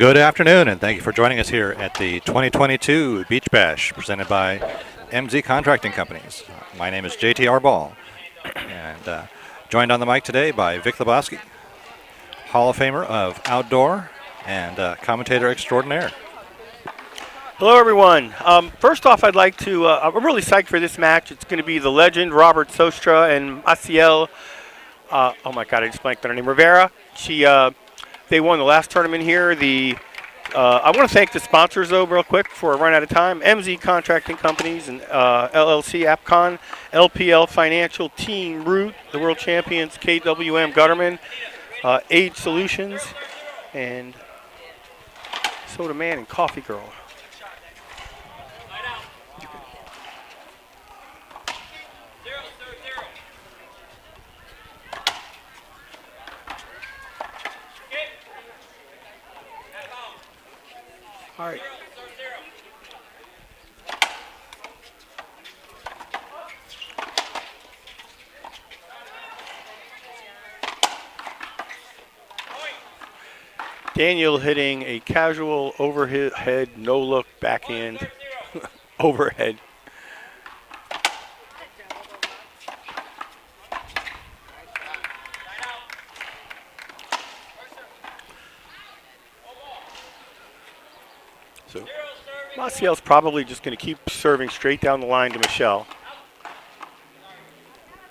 Good afternoon, and thank you for joining us here at the 2022 Beach Bash presented by MZ Contracting Companies. My name is JT Ball, and joined on the mic today by Vic Lebowski, Hall of Famer of Outdoor and commentator extraordinaire. Hello, everyone. First off, I'd like to, I'm really psyched for this match. It's going to be the legend Robert Sostra and Maciel, oh my God, I just blanked on her name, Rivera. They won the last tournament here. I want to thank the sponsors, though, real quick before I run out of time. MZ Contracting Companies and LLC, AppCon, LPL Financial, Team Root, the world champions, KWM Gutterman, Age Solutions, and Soda Man and Coffee Girl. All right. Daniel hitting a casual overhead, no-look backhand overhead. So Maciel's probably just going to keep serving straight down the line to Michelle.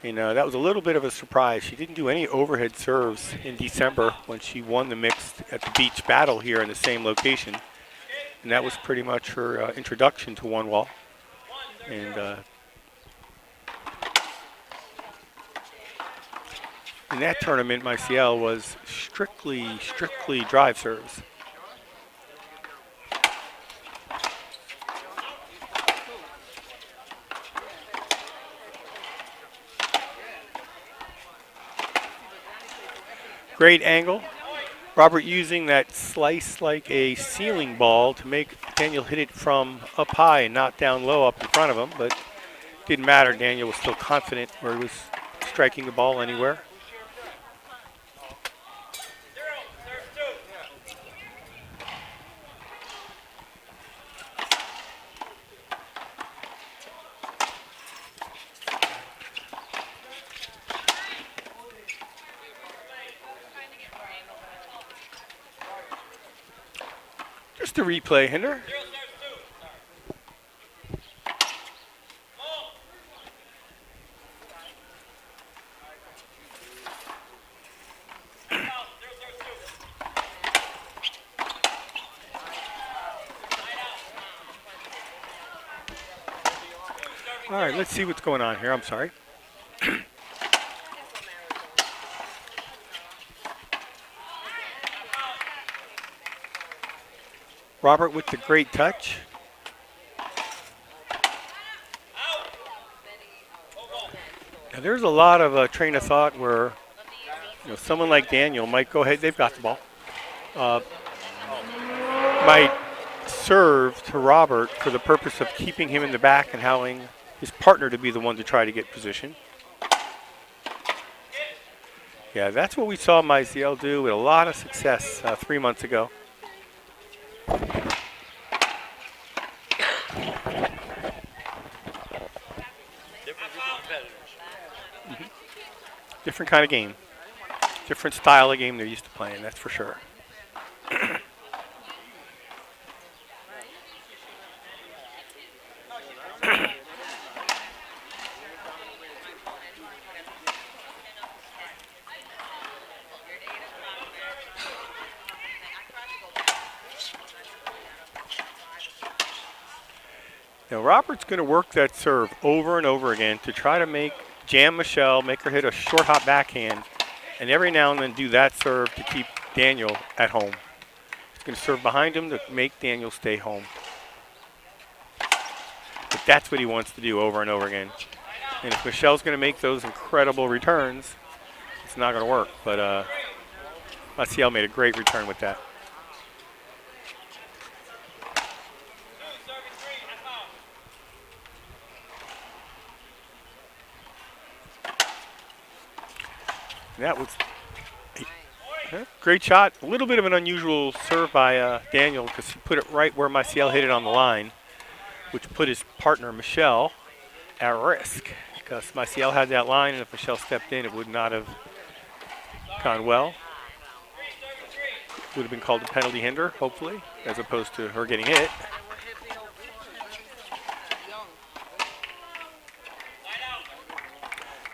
And that was a little bit of a surprise. She didn't do any overhead serves in December when she won the mixed at the beach battle here in the same location. And that was pretty much her introduction to one wall. And in that tournament, Maciel was strictly drive serves. Great angle. Robert using that slice like a ceiling ball to make Daniel hit it from up high and not down low up in front of him, but didn't matter. Daniel was still confident where he was striking the ball anywhere. Just a replay, Hinder. All right, let's see what's going on here. I'm sorry. Robert with the great touch. Now there's a lot of train of thought where someone like Daniel might go ahead. They've got the ball. Might serve to Robert for the purpose of keeping him in the back and allowing his partner to be the one to try to get position. Yeah, that's what we saw Maciel do with a lot of success 3 months ago. Different kind of game. Different style of game they're used to playing, that's for sure. Now Robert's going to work that serve over and over again to try to jam Michelle, make her hit a short hop backhand, and every now and then do that serve to keep Daniel at home. He's going to serve behind him to make Daniel stay home. But that's what he wants to do over and over again. And if Michelle's going to make those incredible returns, it's not going to work. But Maciel made a great return with that. That was Yeah, great shot. A little bit of an unusual serve by Daniel because he put it right where Maciel hit it on the line, which put his partner, Michelle, at risk. Because Maciel had that line, and if Michelle stepped in, it would not have gone well. Would have been called a penalty hinder, hopefully, as opposed to her getting hit.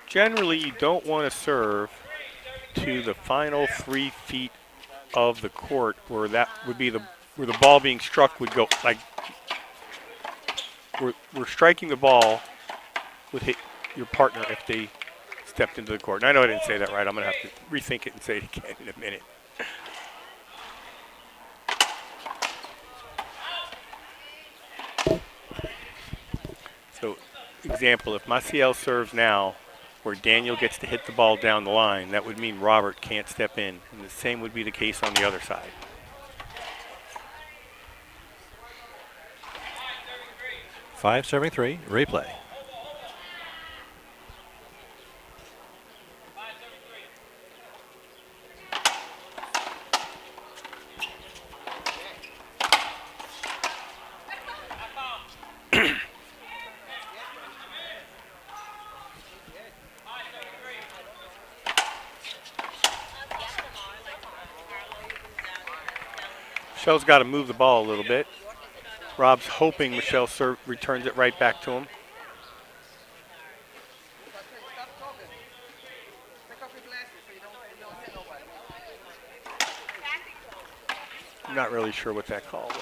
Generally, you don't want to serve to the final 3 feet of the court, where that would be where the ball being struck would go. Like we're striking the ball would hit your partner if they stepped into the court. And I know I didn't say that right. I'm going to have to rethink it and say it again in a minute. So, example, if Maciel serves now, where Daniel gets to hit the ball down the line, that would mean Robert can't step in. And the same would be the case on the other side. Five serving 3, replay. Michelle's got to move the ball a little bit. Rob's hoping Michelle returns it right back to him. I'm not really sure what that call was.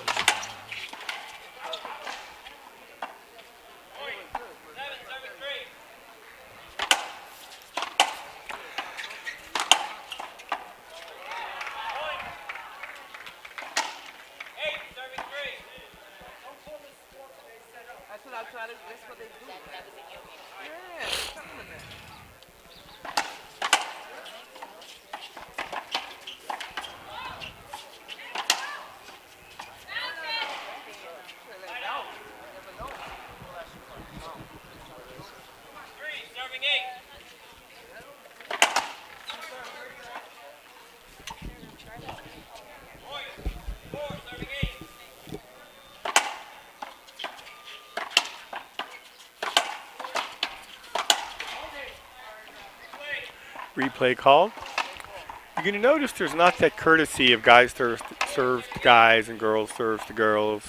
That's what they do. Yeah, compliment. Replay called. You're going to notice there's not that courtesy of guys serves to guys and girls serves to girls.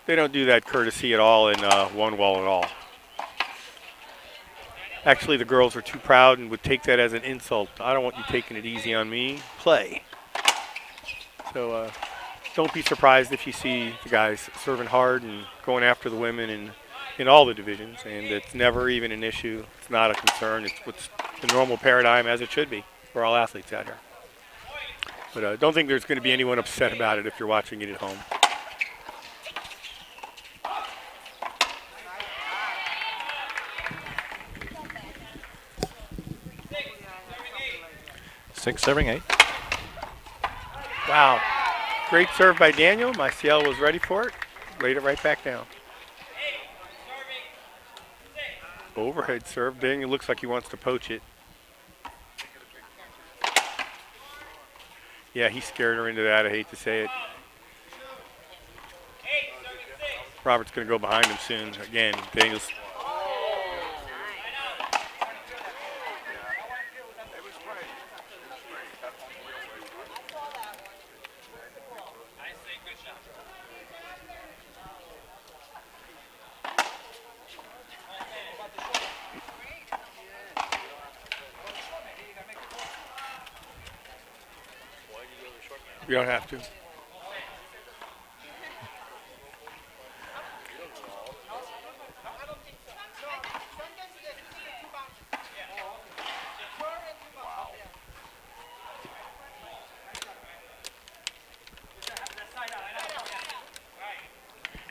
They don't do that courtesy at all in one wall at all. Actually, the girls are too proud and would take that as an insult. I don't want you taking it easy on me. Play. So don't be surprised if you see the guys serving hard and going after the women in all the divisions. And it's never even an issue. It's not a concern. It's what's the normal paradigm, as it should be for all athletes out here. But I don't think there's going to be anyone upset about it if you're watching it at home. Six serving 8. Wow. Great serve by Daniel. Maciel was ready for it. Laid it right back down. Overhead serve. Daniel looks like he wants to poach it. Yeah, he scared her into that. I hate to say it. Robert's going to go behind him soon. Again, Daniel's. You don't have to.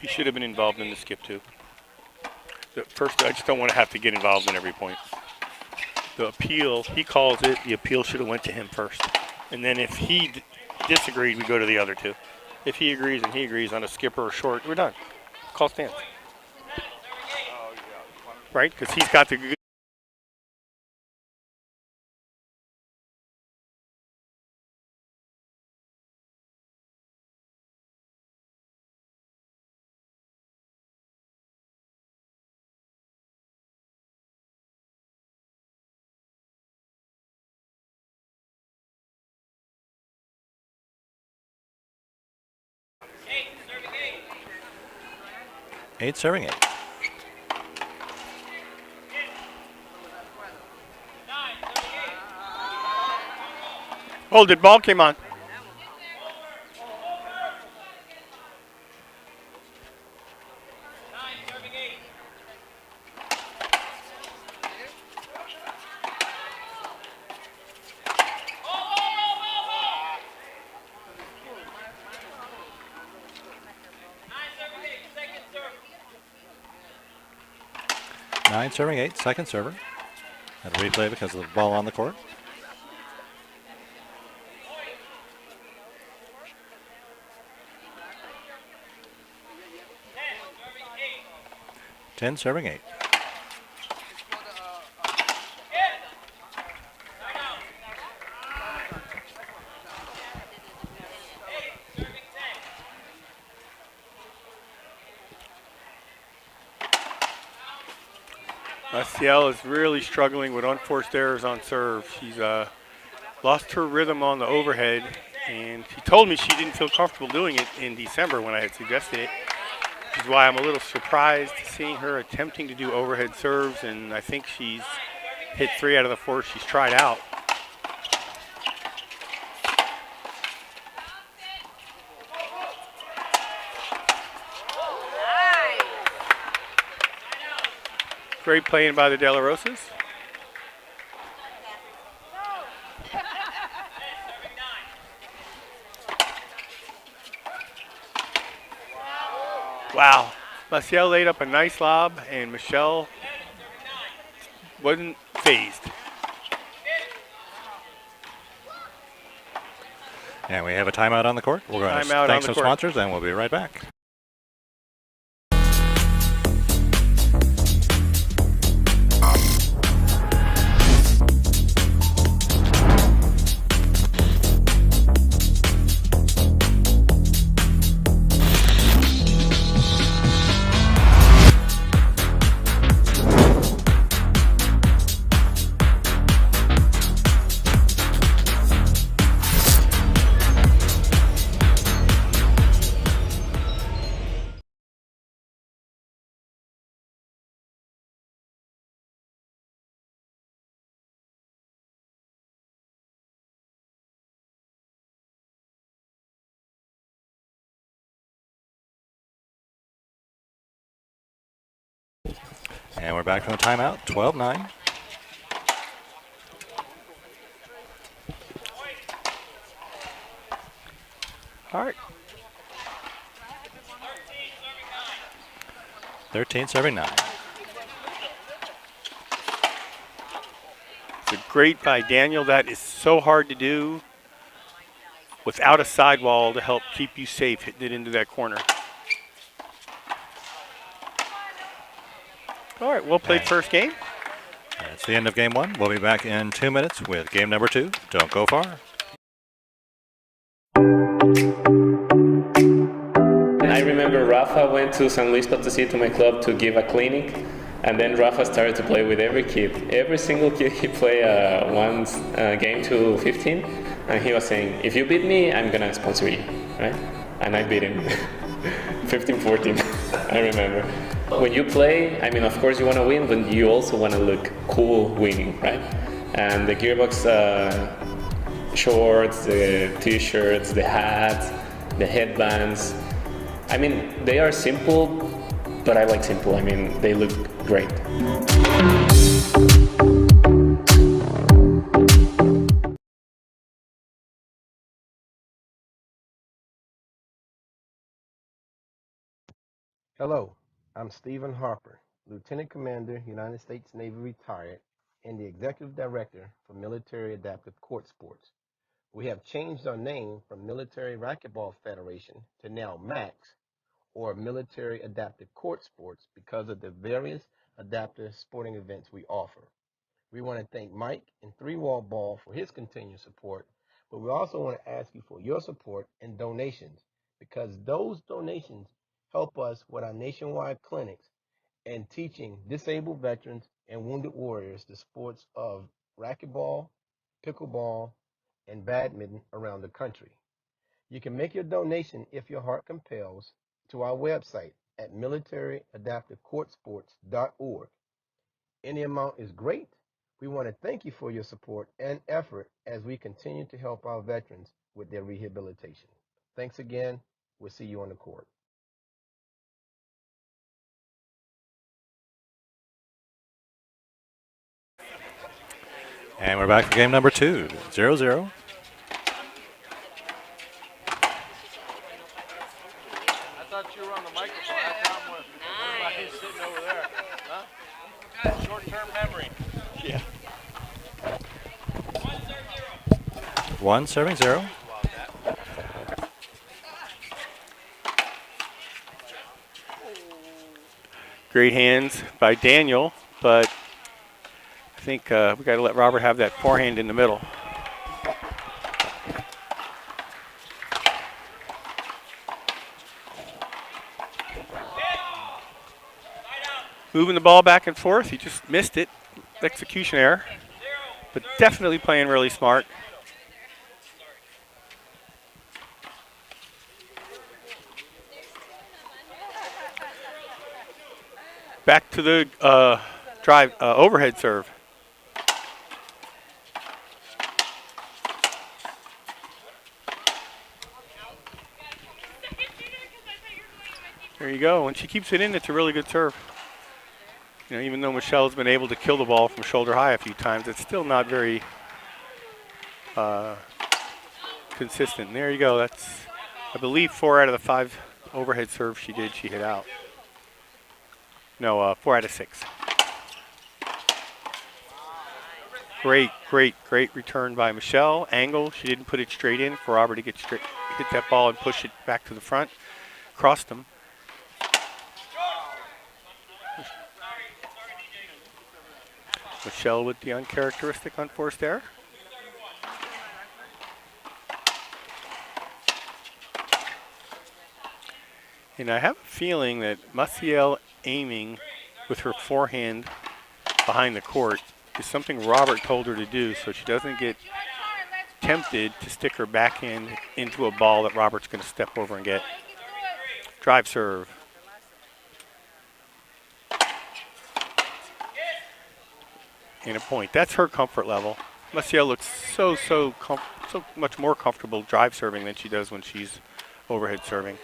He should have been involved in the skip too. First, I just don't want to have to get involved in every point. The appeal, he calls it, the appeal should have went to him first. And then if he disagreed, we go to the other two. If he agrees and he agrees on a skip or a short, we're done. Call stands. Right? Because he's got the 8 serving 8. Hold it, ball came on. Nine serving 8, second server. Had a replay because of the ball on the court. Ten serving 8. Ciel is really struggling with unforced errors on serve. She's lost her rhythm on the overhead, and she told me she didn't feel comfortable doing it in December when I had suggested it, which is why I'm a little surprised seeing her attempting to do overhead serves, and I think she's hit 3 out of the 4 she's tried out. Great playing by the De La Rosas. Wow. Maciel laid up a nice lob, and Michelle wasn't phased. And we have a timeout on the court. We're going to thank some sponsors, and we'll be right back. And we're back from the timeout, 12-9. All right. 13 serving 9. It's a great by Daniel. That is so hard to do without a sidewall to help keep you safe hitting it into that corner. All right, well played first game. That's the end of game 1. We'll be back in 2 minutes with game number 2. Don't go far. I remember Rafa went to San Luis Potosí to my club to give a clinic, and then Rafa started to play with every kid. Every single kid he played one game to 15, and he was saying, if you beat me, I'm going to sponsor you, right? And I beat him 15-14, I remember. When you play, I mean, of course you want to win, but you also want to look cool winning, right? And the Gearbox shorts, the t-shirts, the hats, the headbands, I mean, they are simple, but I like simple. I mean, they look great. Hello, I'm Stephen Harper, Lieutenant Commander, United States Navy retired, and the Executive Director for Military Adaptive Court Sports. We have changed our name from Military Racquetball Federation to now MAX, or Military Adaptive Court Sports, because of the various adaptive sporting events we offer. We want to thank Mike and Three Wall Ball for his continued support, but we also want to ask you for your support and donations, because those donations help us with our nationwide clinics and teaching disabled veterans and wounded warriors the sports of racquetball, pickleball, and badminton around the country. You can make your donation if your heart compels to our website at militaryadaptivecourtsports.org. Any amount is great. We want to thank you for your support and effort as we continue to help our veterans with their rehabilitation. Thanks again. We'll see you on the court. And we're back for game number 2, 0-0. I thought you were on the microphone. I thought he's sitting over there. Huh? Short-term memory. Yeah. 1 serving 0. Great hands by Daniel, but I think we got to let Robert have that forehand in the middle. Moving the ball back and forth, he just missed it. Execution error, but definitely playing really smart. Back to the drive overhead serve. There you go. When she keeps it in, it's a really good serve. You know, even though Michelle's been able to kill the ball from shoulder high a few times, it's still not very consistent. And there you go. That's, I believe, 4 out of the 5 overhead serves she hit out. No, 4 out of 6. Great return by Michelle. Angle, she didn't put it straight in for Robert to hit that ball and push it back to the front. Crossed him. Michelle with the uncharacteristic unforced error. And I have a feeling that Maciel aiming with her forehand behind the court is something Robert told her to do so she doesn't get tempted to stick her backhand into a ball that Robert's going to step over and get. Drive serve. And a point. That's her comfort level. Maciel looks so much more comfortable drive serving than she does when she's overhead serving.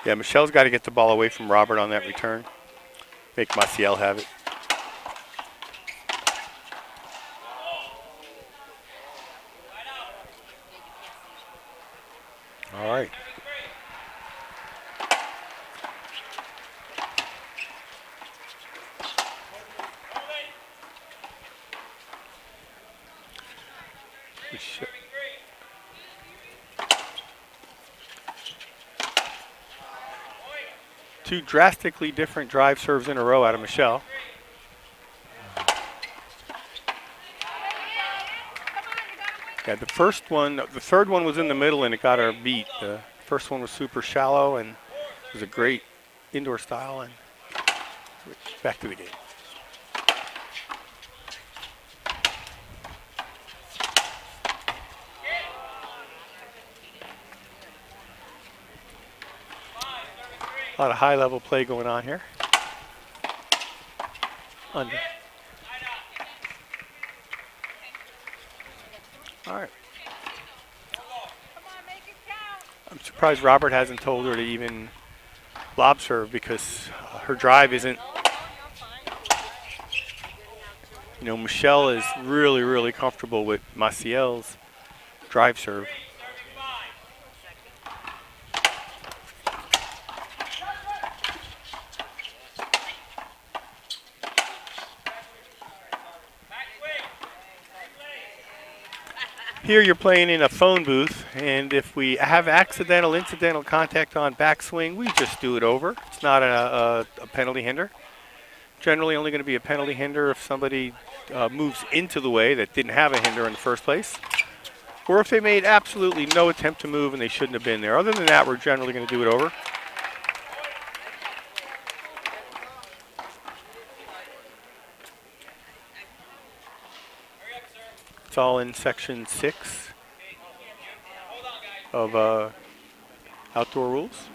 Yeah, Michelle's got to get the ball away from Robert on that return. Make Maciel have it. All right. Two drastically different drive serves in a row out of Michelle. Yeah, the third one was in the middle and it got her beat. The first one was super shallow and it was a great indoor style, and back to the game. A lot of high-level play going on here. Under. All right. I'm surprised Robert hasn't told her to even lob serve because her drive isn't. You know, Michelle is really comfortable with Maciel's drive serve. Here you're playing in a phone booth, and if we have incidental contact on backswing, we just do it over. It's not a penalty hinder. Generally only going to be a penalty hinder if somebody moves into the way that didn't have a hinder in the first place, or if they made absolutely no attempt to move and they shouldn't have been there. Other than that, we're generally going to do it over. It's all in section 6 of outdoor rules.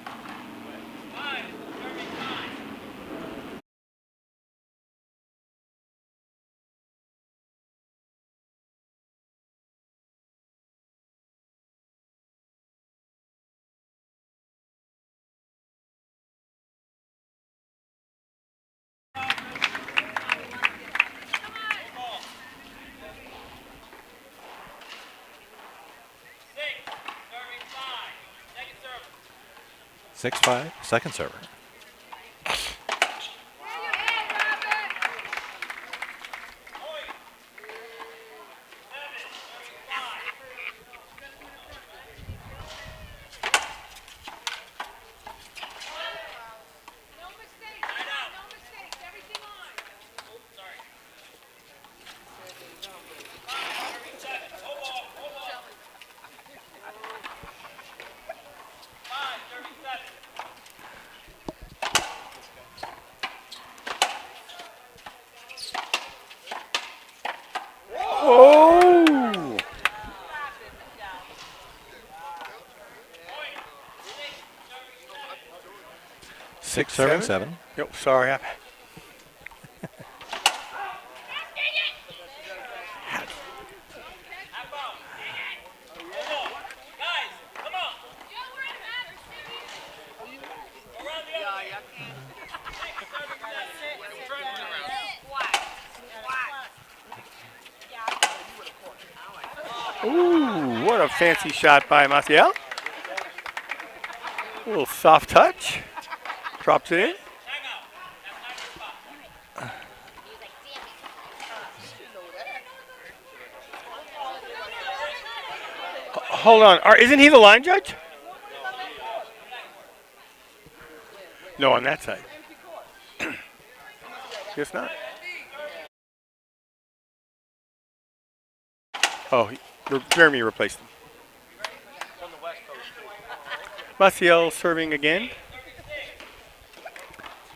Six five, second server. No mistakes. No mistakes. Everything on. Oh! Six serving seven. Yep, sorry. Ooh, what a fancy shot by Maciel. A little soft touch. Drops it in. Hold on. Isn't he the line judge? No, on that side. Guess not. Oh, Jeremy replaced him. Maciel serving again.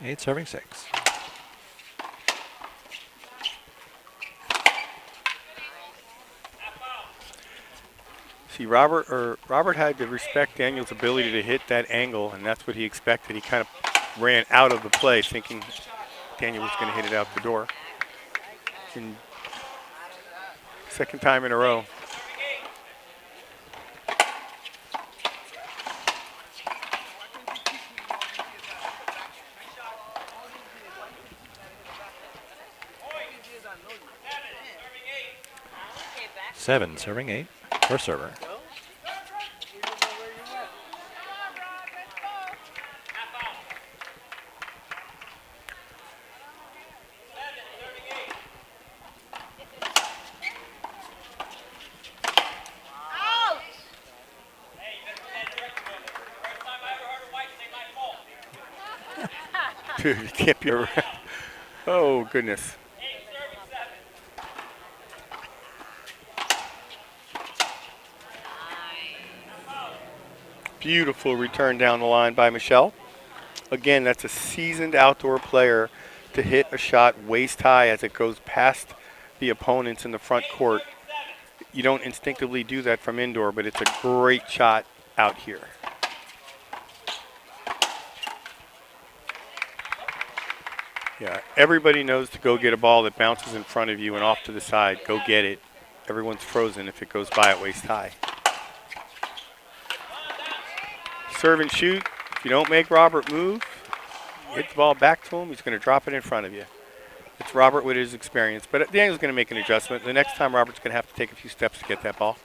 8 serving 6. See, Robert had to respect Daniel's ability to hit that angle, and that's what he expected. He kind of ran out of the play thinking Daniel was going to hit it out the door. And second time in a row. Seven serving 8. First server. Dude, you can't be around. Oh, goodness. Beautiful return down the line by Michelle. Again, that's a seasoned outdoor player to hit a shot waist high as it goes past the opponents in the front court. You don't instinctively do that from indoor, but it's a great shot out here. Yeah, everybody knows to go get a ball that bounces in front of you and off to the side. Go get it. Everyone's frozen if it goes by at waist high. Serve and shoot. If you don't make Robert move, hit the ball back to him, he's going to drop it in front of you. It's Robert with his experience. But Daniel's going to make an adjustment. The next time, Robert's going to have to take a few steps to get that ball.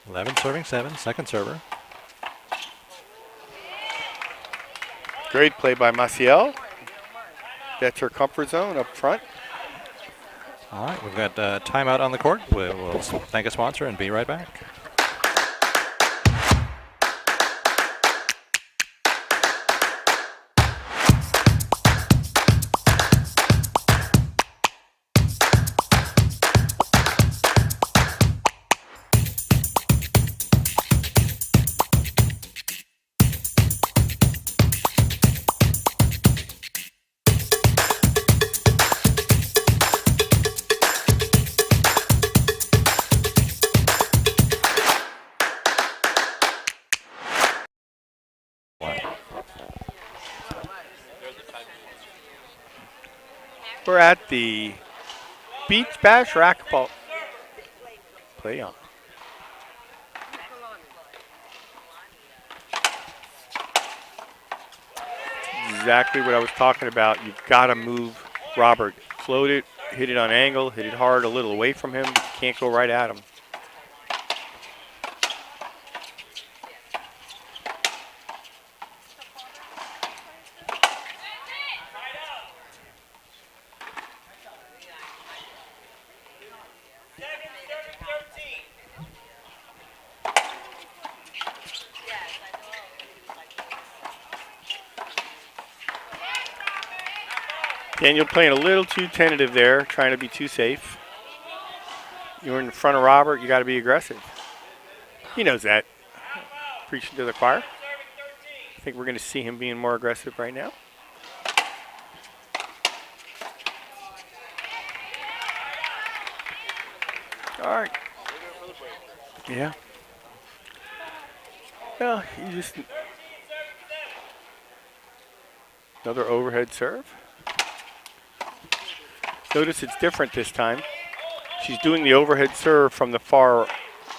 Eleven serving 7. Second server. Great play by Maciel. That's her comfort zone up front. All right, we've got timeout on the court. We'll thank a sponsor and be right back. We're at the Beach Bash Racquetball play on. Exactly what I was talking about. You've got to move Robert. Float it, hit it on angle, hit it hard a little away from him. Can't go right at him. Daniel playing a little too tentative there, trying to be too safe. You're in front of Robert, you got to be aggressive. He knows that. Preaching to the choir. I think we're going to see him being more aggressive right now. All right. Yeah. Well, you just another overhead serve. Notice it's different this time. She's doing the overhead serve from the far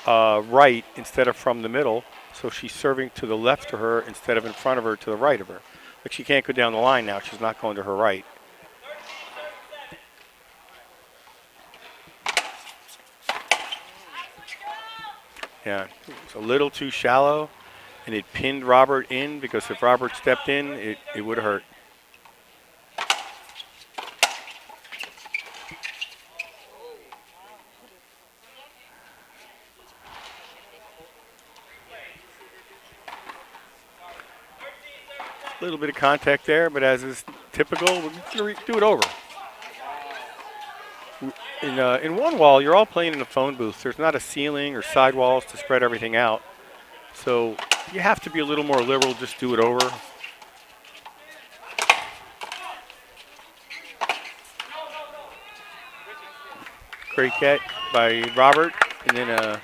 right instead of from the middle. So she's serving to the left of her instead of in front of her to the right of her. Like she can't go down the line now. She's not going to her right. Yeah, it's a little too shallow, and it pinned Robert in because if Robert stepped in, it would have hurt. A little bit of contact there, but as is typical, we're going to do it over. In one wall, you're all playing in a phone booth. There's not a ceiling or sidewalls to spread everything out. So you have to be a little more liberal, just do it over. Great get by Robert, and then a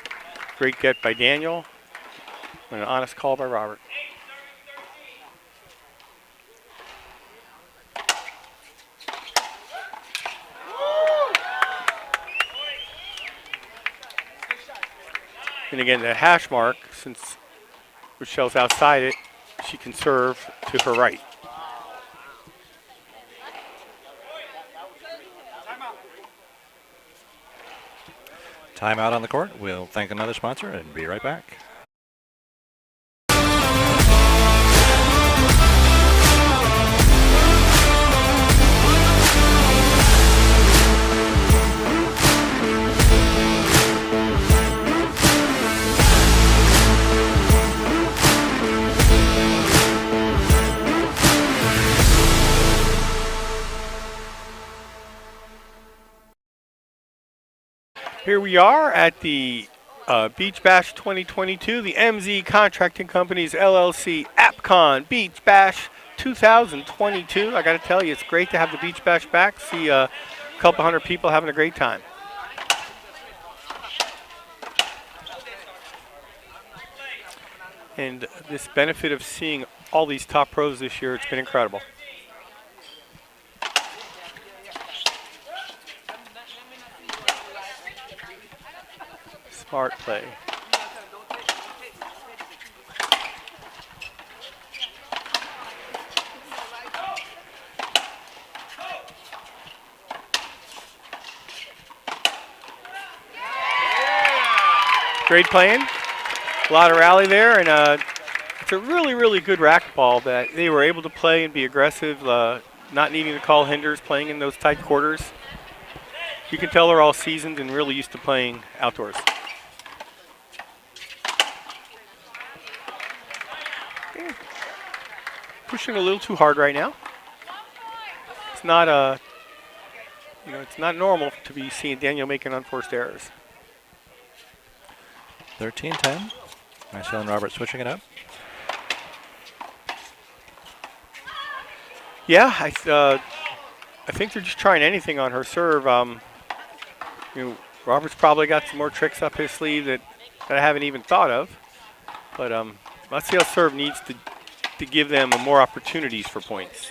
great get by Daniel, and an honest call by Robert. And again, the hash mark, since Rochelle's outside it, she can serve to her right. Timeout on the court. We'll thank another sponsor and be right back. Here we are at the Beach Bash 2022, the MZ Contracting Companies LLC AppCon Beach Bash 2022. I got to tell you, it's great to have the Beach Bash back. See a couple hundred people having a great time. And this benefit of seeing all these top pros this year, it's been incredible. Smart play. Great playing. A lot of rally there, and it's a really, really good racquetball that they were able to play and be aggressive, not needing to call hinders, playing in those tight quarters. You can tell they're all seasoned and really used to playing outdoors. Pushing a little too hard right now. It's not it's not normal to be seeing Daniel making unforced errors. 13-10. Marcel and Robert switching it up. Yeah, I think they're just trying anything on her serve. Robert's probably got some more tricks up his sleeve that I haven't even thought of. But Marcel's serve needs to give them more opportunities for points.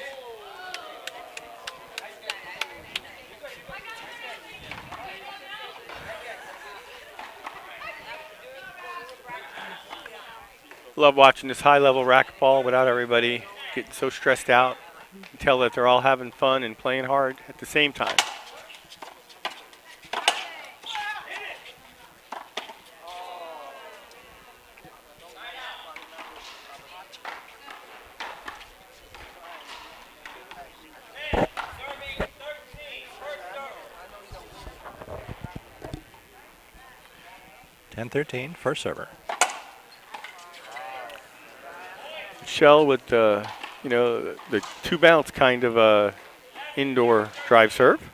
Love watching this high-level racquetball without everybody getting so stressed out. You can tell that they're all having fun and playing hard at the same time. First server. Michelle with the two bounce kind of indoor drive serve.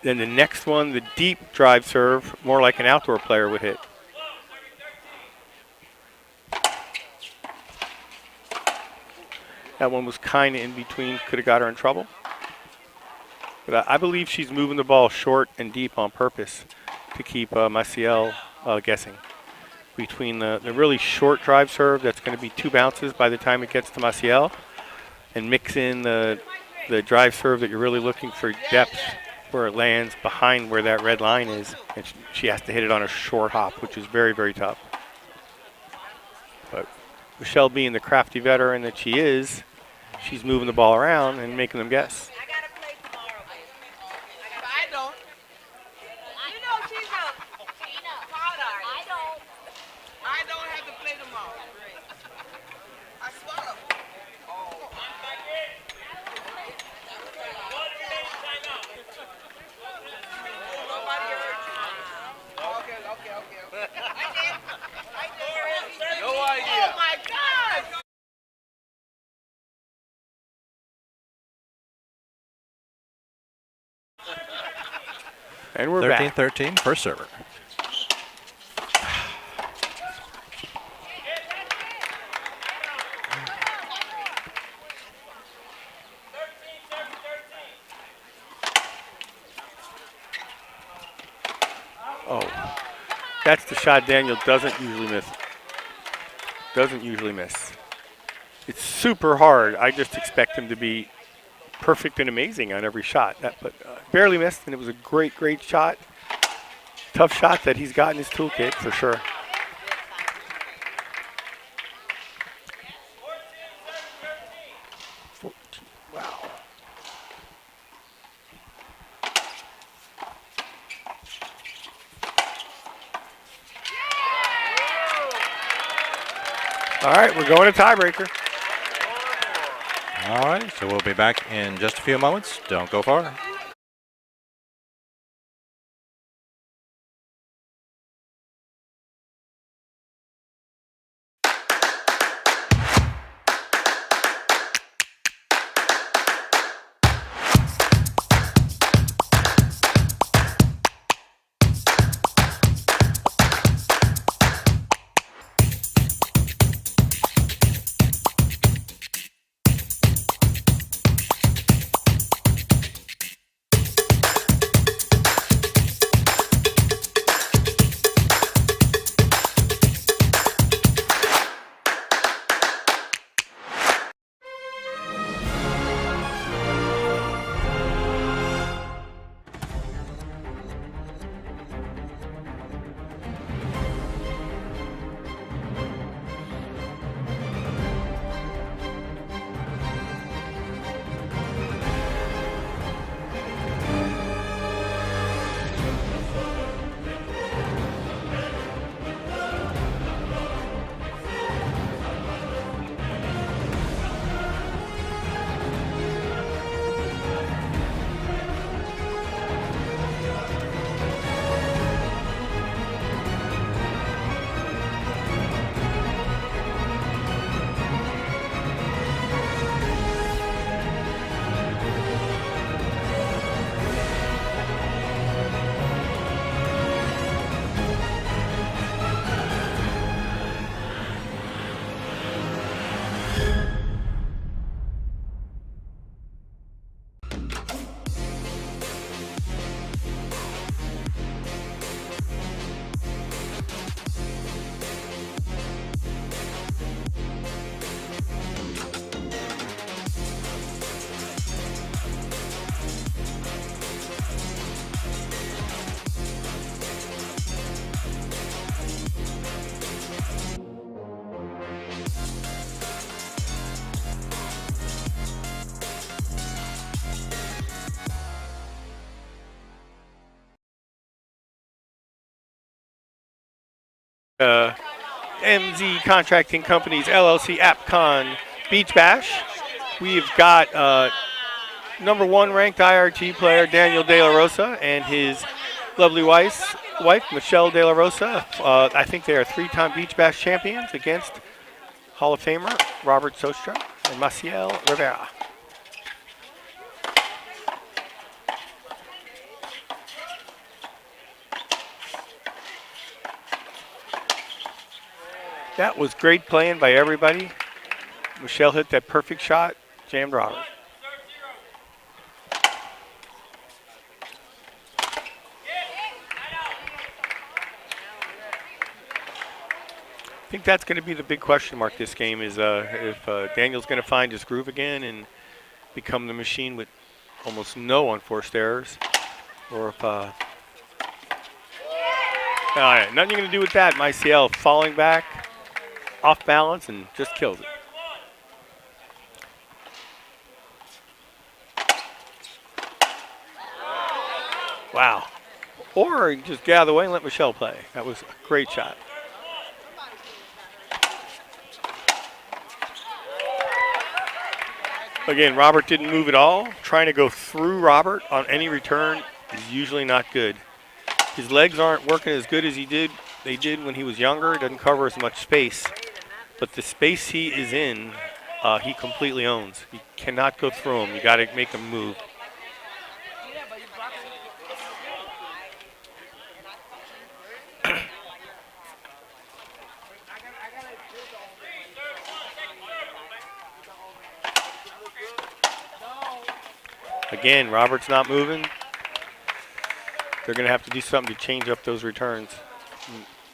Then the next one, the deep drive serve, more like an outdoor player would hit. That one was kind of in between, could have got her in trouble. But I believe she's moving the ball short and deep on purpose to keep Maciel guessing. Between the really short drive serve, that's going to be 2 bounces by the time it gets to Maciel, and mix in the drive serve that you're really looking for depth where it lands behind where that red line is, and she has to hit it on a short hop, which is very, very tough. But Michelle, being the crafty veteran that she is, she's moving the ball around and making them guess. I gotta play tomorrow, baby. I don't. You know she's a hard artist. I don't. I don't have to play tomorrow. I swear. Nobody heard you. Okay. I did. No idea. Oh my God. And we're back. 13-13, first server. Oh, that's the shot Daniel doesn't usually miss. It's super hard. I just expect him to be perfect and amazing on every shot. But barely missed, and it was a great, great shot. Tough shot that he's got in his toolkit for sure. Wow. All right, we're going to tiebreaker. All right, so we'll be back in just a few moments. Don't go far. MZ Contracting Companies LLC AppCon Beach Bash. We've got #1 ranked IRT player Daniel De La Rosa and his lovely wife Michelle De La Rosa. I think they are 3-time Beach Bash champions against Hall of Famer Robert Sostra and Maciel Rivera. That was great playing by everybody. Michelle hit that perfect shot, jammed Robert. I think that's going to be the big question mark this game is if Daniel's going to find his groove again and become the machine with almost no unforced errors, or if nothing you're going to do with that. Maciel falling back, off balance, and just kills it. Wow. Or just get out of the way and let Michelle play. That was a great shot. Again, Robert didn't move at all. Trying to go through Robert on any return is usually not good. His legs aren't working as good as they did when he was younger. It doesn't cover as much space. But the space he is in, he completely owns. You cannot go through him. You got to make him move. Again, Robert's not moving. They're going to have to do something to change up those returns.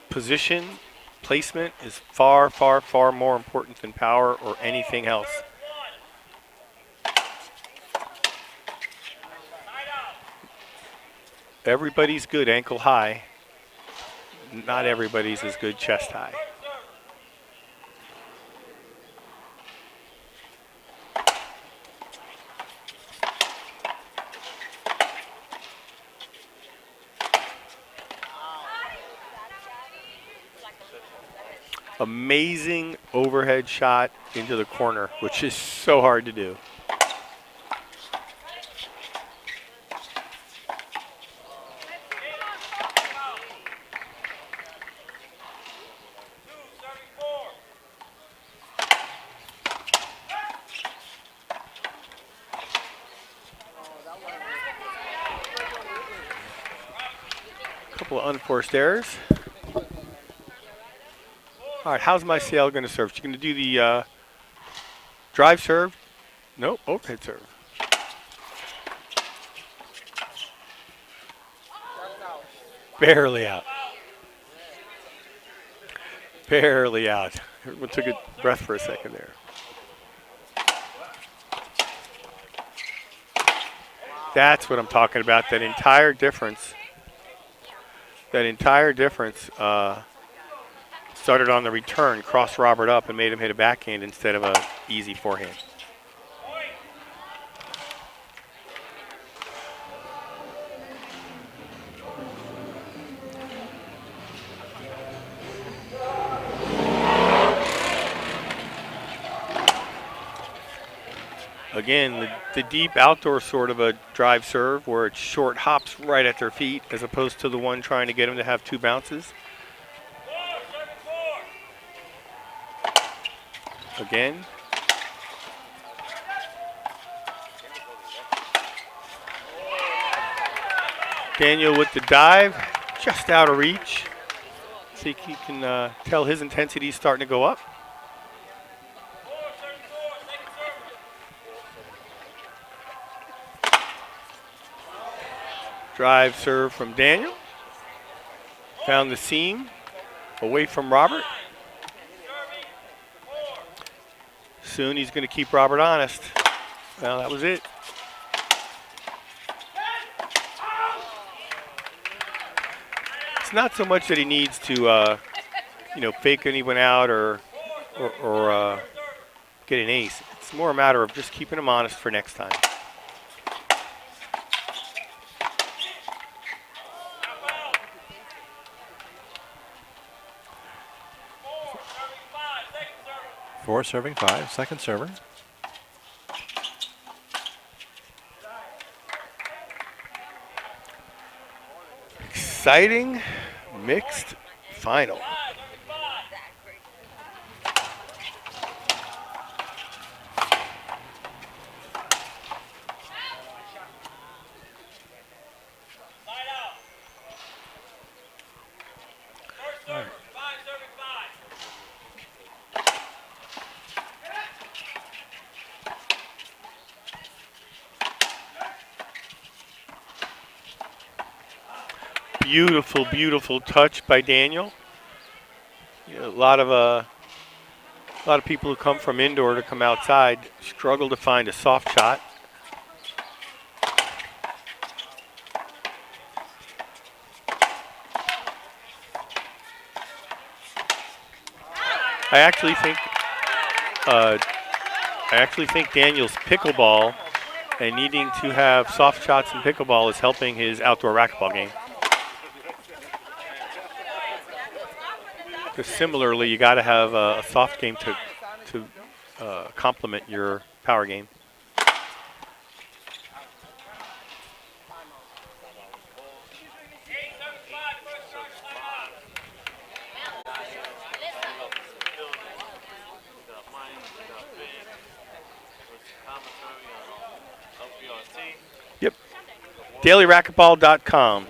Position, placement is far, far, far more important than power or anything else. Everybody's good ankle high. Not everybody's as good chest high. Amazing overhead shot into the corner, which is so hard to do. Couple of unforced errors. All right, how's Maciel going to serve? She's going to do the drive serve. Nope, overhead serve. Barely out. Barely out. Everyone took a breath for a second there. That's what I'm talking about, that entire difference. Started on the return, crossed Robert up, and made him hit a backhand instead of a easy forehand. Again, the deep outdoor sort of a drive serve where it short hops right at their feet as opposed to the one trying to get them to have two bounces. Again. Daniel with the dive, just out of reach. See, you can tell his intensity is starting to go up. Drive serve from Daniel. Found the seam, away from Robert. Soon he's going to keep Robert honest. Well, that was it. It's not so much that he needs to, fake anyone out or get an ace. It's more a matter of just keeping him honest for next time. 4 serving 5, second server. Exciting mixed final. Beautiful, beautiful touch by Daniel. You know, a lot of people who come from indoor to come outside struggle to find a soft shot. I actually think Daniel's pickleball and needing to have soft shots in pickleball is helping his outdoor racquetball game. Because similarly, you got to have a soft game to complement your power game. Yep. DailyRacquetball.com.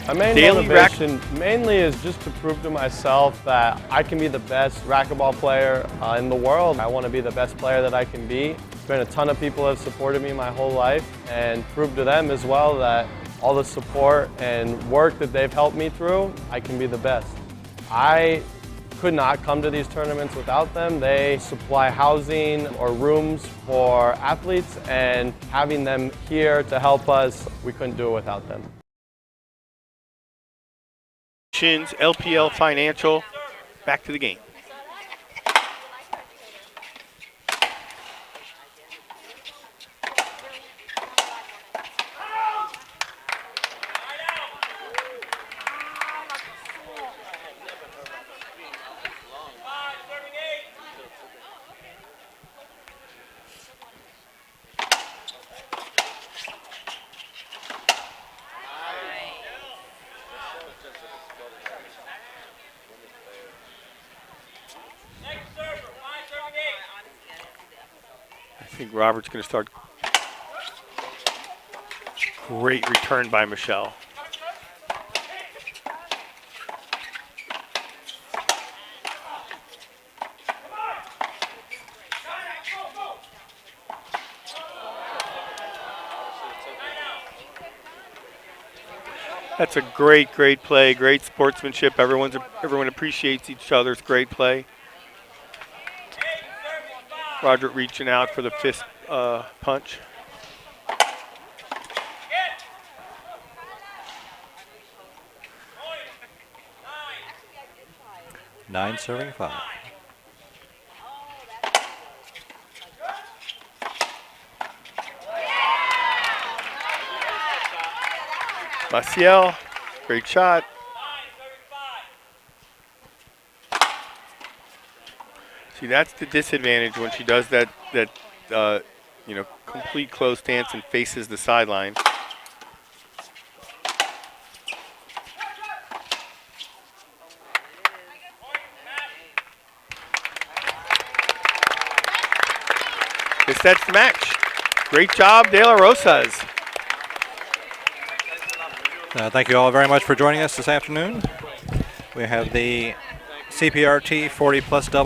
My main motivation mainly is just to prove to myself that I can be the best racquetball player in the world. I want to be the best player that I can be. There's been a ton of people that have supported me my whole life, and prove to them as well that all the support and work that they've helped me through, I can be the best. I could not come to these tournaments without them. They supply housing or rooms for athletes, and having them here to help us, we couldn't do it without them. LPL Financial, back to the game. I think Robert's going to start. Great return by Michelle. That's a great, great play, great sportsmanship. Everyone appreciates each other's great play. Roger reaching out for the fist punch. Nine serving 5. Maciel, great shot. See, that's the disadvantage when she does that complete closed stance and faces the sideline. This sets the match. Great job, De La Rosas. Thank you all very much for joining us this afternoon. We have the CPRT 40+ double.